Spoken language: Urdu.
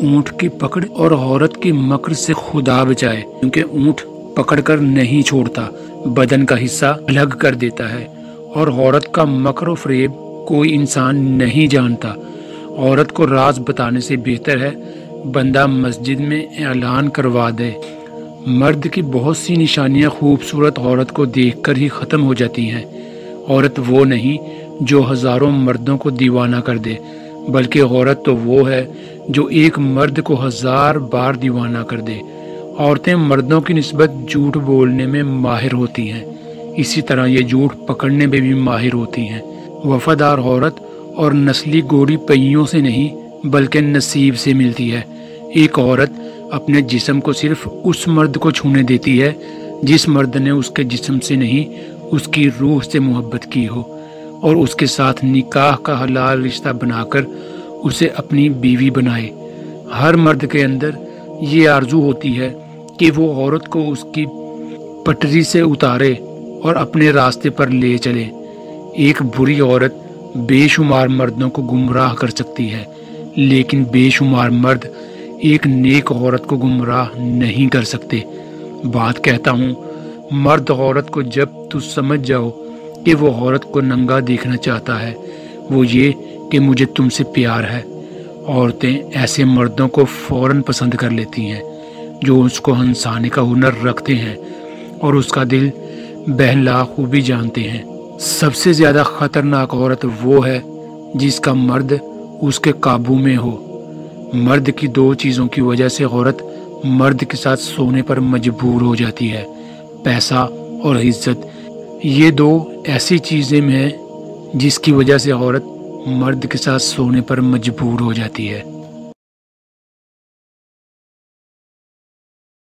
اونٹ کی پکڑ اور عورت کی مکر سے خدا بچائے، کیونکہ اونٹ پکڑ کر نہیں چھوڑتا، بدن کا حصہ الگ کر دیتا ہے، اور عورت کا مکر و فریب کوئی انسان نہیں جانتا۔ عورت کو راز بتانے سے بہتر ہے بندہ مسجد میں اعلان کروا دے۔ مرد کی بہت سی نشانیاں خوبصورت عورت کو دیکھ کر ہی ختم ہو جاتی ہیں۔ عورت وہ نہیں جو ہزاروں مردوں کو دیوانہ کر دے، بلکہ عورت تو وہ ہے جو ایک مرد کو 1000 بار دیوانہ کر دے۔ عورتیں مردوں کی نسبت جھوٹ بولنے میں ماہر ہوتی ہیں، اسی طرح یہ جھوٹ پکڑنے میں بھی ماہر ہوتی ہیں۔ وفادار عورت اور نسلی گوڑی پہیوں سے نہیں بلکہ نصیب سے ملتی ہے۔ ایک عورت اپنے جسم کو صرف اس مرد کو چھونے دیتی ہے جس مرد نے اس کے جسم سے نہیں اس کی روح سے محبت کی ہو، اور اس کے ساتھ نکاح کا حلال رشتہ بنا کر اسے اپنی بیوی بنائے۔ ہر مرد کے اندر یہ آرزو ہوتی ہے کہ وہ عورت کو اس کی پٹری سے اتارے اور اپنے راستے پر لے چلے۔ ایک بری عورت بے شمار مردوں کو گمراہ کر سکتی ہے، لیکن بے شمار مرد ایک نیک عورت کو گمراہ نہیں کر سکتے۔ بات کہتا ہوں، مرد عورت کو جب تو سمجھ جاؤ کہ وہ عورت کو ننگا دیکھنا چاہتا ہے، وہ یہ کہ مجھے تم سے پیار ہے۔ عورتیں ایسے مردوں کو فوراً پسند کر لیتی ہیں جو اس کو ہنسانے کا ہنر رکھتے ہیں اور اس کا دل بہلا خوبی جانتے ہیں۔ سب سے زیادہ خطرناک عورت وہ ہے جس کا مرد اس کے قابو میں ہو۔ مرد کی 2 چیزوں کی وجہ سے عورت مرد کے ساتھ سونے پر مجبور ہو جاتی ہے: پیسہ اور عزت۔ یہ 2 ایسی چیزیں ہیں جس کی وجہ سے عورت مرد کے ساتھ سونے پر مجبور ہو جاتی ہے۔